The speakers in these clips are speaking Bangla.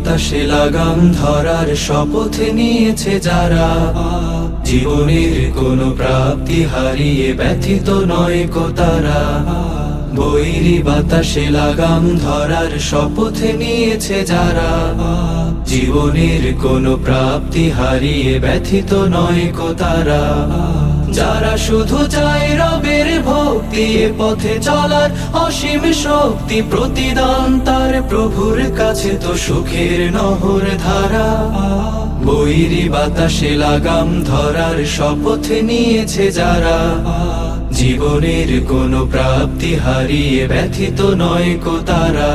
বাতাসে লাগাম ধরার শপথ নিয়েছে যারা, জীবনের কোনো প্রাপ্তি হারিয়ে ব্যথিত নয় কো তারা। বৈরী বাতাসে লাগাম ধরার শপথ নিয়েছে যারা, জীবনের কোনো প্রাপ্তি হারিয়ে ব্যথিত নয় কো তারা। যারা শুধু চায় রবের ভক্তি, এ পথে চলার অসীম শক্তি, প্রতিদান তার প্রভুর কাছে তো সুখের নহর ধারা। বৈরী বাতাসে লাগাম ধরার শপথ নিয়েছে যারা, জীবনের কোনো প্রাপ্তি হারিয়ে ব্যথিত নয় কো তারা।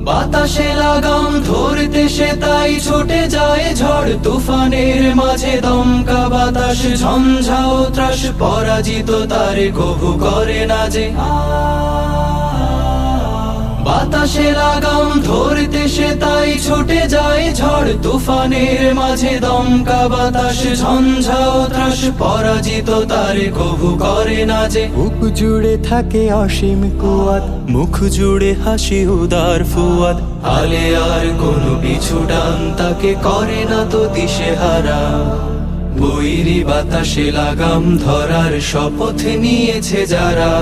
বাতাসে লাগাম ধরতে সে তাই ছুটে যায় ঝড় তুফানের মাঝে, দমকা বাতাস ঝঞ্ঝাও ত্রাস, পরাজিত তারে কভু করে না যে। বাতাসে লাগাম ধরতে সে তাই ছুটে যায় ঝড় তুফানের মাঝে, দমকা বাতাস ঝঞ্ঝাও ত্রাস, পরাজিত তারে কভু করে না যে। বুক জুড়ে থাকে অসীম কুয়াত, মুখ জুড়ে হাসি উদার ফুয়াদ, হালে আর কোনো পিছু ডান তাকে করে না তো দিশেহারা। বৈরী বাতাসে লাগাম ধরার শপথ নিয়েছে যারা,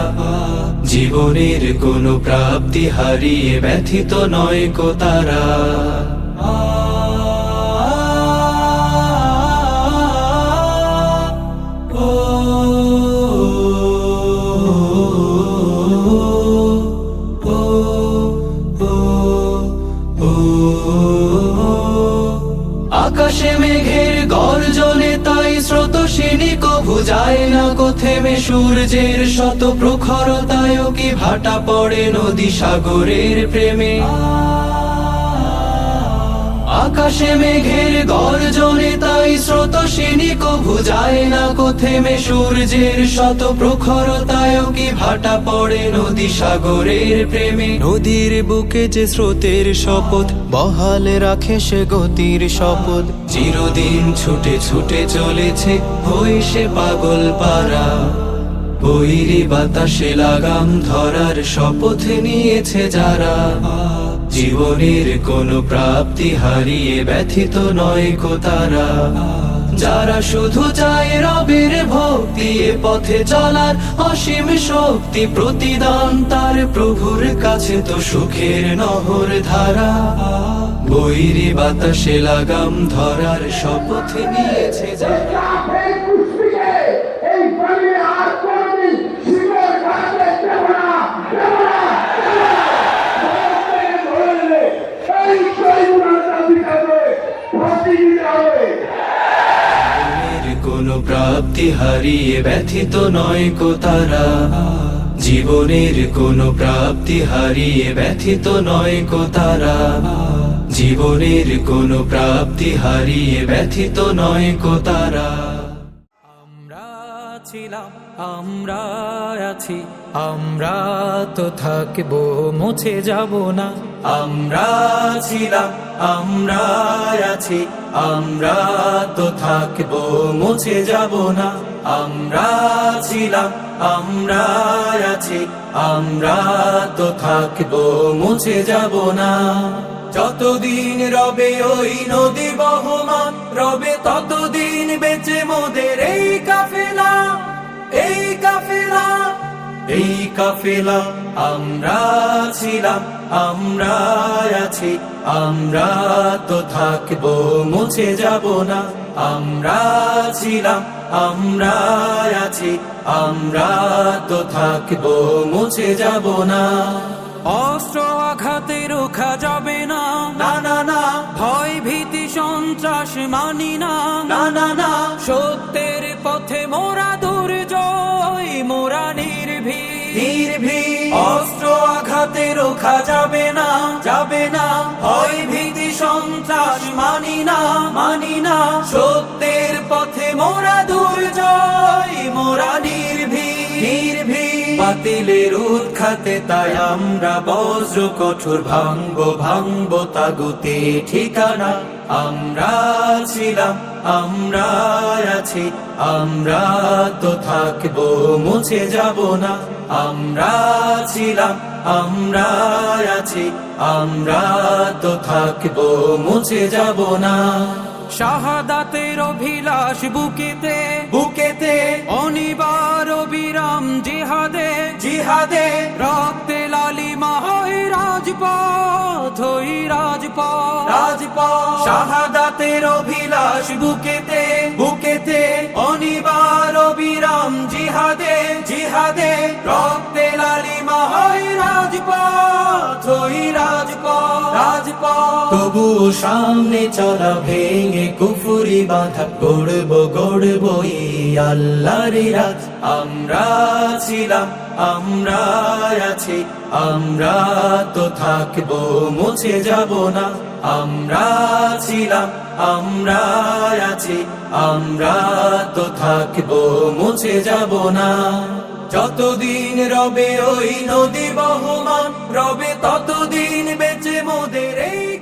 জীবনের কোনো প্রাপ্তি হারিয়ে ব্যথিত নয় কো তারা। আকাশে মেঘের গর্জনে তাই স্রোতস্বিনী কভু যায় না কো থেমে, সূর্যের শত প্রখরতায় কি ভাটা পড়ে নদী সাগরের প্রেমে। আকাশে মেঘের গর্জনে তাই স্রোতস্বিনী কভু যায় না কো থেমে, সূর্যের শত প্রখরতায় কি ভাটা পড়ে নদী সাগরের প্রেমে। নদীর বুকে যে স্রোতের শপথ, বহাল রাখে সে গতির শপথ, চিরদিন ছুটে ছুটে চলেছে হয়ে সে পাগল পারা। বৈরী বাতাসে লাগাম ধরার শপথ নিয়েছে যারা, জীবনের কোনো প্রাপ্তি হারিয়ে ব্যথিত নয় কো তারা। যারা শুধু চায় রবের ভক্তি, এ পথে চলার অসীম শক্তি, প্রতিদান তার প্রভুর কাছে তো সুখের নহর ধারা। বৈরী বাতাসে লাগাম ধরার শপথ নিয়েছে যারা, কোনো প্রাপ্তি হারিয়ে ব্যথিত নয় কো তারা। জীবনের কোনো প্রাপ্তি হারিয়ে ব্যথিত নয় কো তারা। জীবনের কোনো প্রাপ্তি হারিয়ে ব্যথিত নয় কো তারা। আমরা ছিলাম, আমরা আছি, আমরা তো থাকবো, মুছে যাব না। আমরা ছিলাম, আমরা আছি, আমরা তো থাকবো, মুছে যাব না। আমরা ছিলাম, আমরা আছি, আমরা তো থাকবো, মুছে যাব না। যতদিন রবে ওই নদী বহমান, রবে ততদিন বেঁচে মোদের এই কাফেলা, এই কাফেলা, এই কাফেলা। আমরা ছিলাম, আমরা আছি, আমরা তো থাকবো, মুছে যাব না। আমরা ছিলাম, আমরা আছি, আমরা তো থাকবো, মুছে যাব না। অস্ত্র আঘাতে রোখা যাবে না, না না না, ভয় ভীতি সন্ত্রাস মানি না, না না না, সত্যের পথে মোরা দুর্জয়, মোরা নির্ভীক। অস্ত্র আঘাতে রোখা যাবে না, যাবে না, ভয় ভীতি সন্ত্রাস মানি না, মানি না, সত্যের পথে মোরা দুর্জয়, মোরা নির্ভীক। বাতিলের উৎখাতে তাই আমরা বজ্র কঠোর ভাঙবো ভাঙবো তাগুতে ঠিকানা আমরা ছিলাম আমরা আছি আমরা তো থাকবো মুছে যাব না আমরা ছিলাম আমরা আছি আমরা তো থাকবো মুছে যাব না শাহাদাতের অভিলাষ বুকেতে বুকেতে অনিবার বিরাম জিহাদে জিহাদে রক্তে লালিমা হয় রাজপথ ওই রাজপথ রাজপথ শাহাদাতের অভিলাষ বুকেতে বুকেতে অনিবার বিরাম জিহাদে জিহাদে রক্তে লালিমা হয় রাজপথ ওই রাজপথ রাজপথ তবুও সামনে চলা ভেঙে কুফুরি বাঁধা গড়বো গড়বো আল্লাহর রাত আমরা ছিলাম আমরা আছি আমরা তো থাকবো মুছে যাব না আমরা ছিলাম আমরা আছি আমরা তো থাকবো মুছে যাব না যতদিন রবে ওই নদী বহমান রবে ততদিন বেঁচে মোদের এই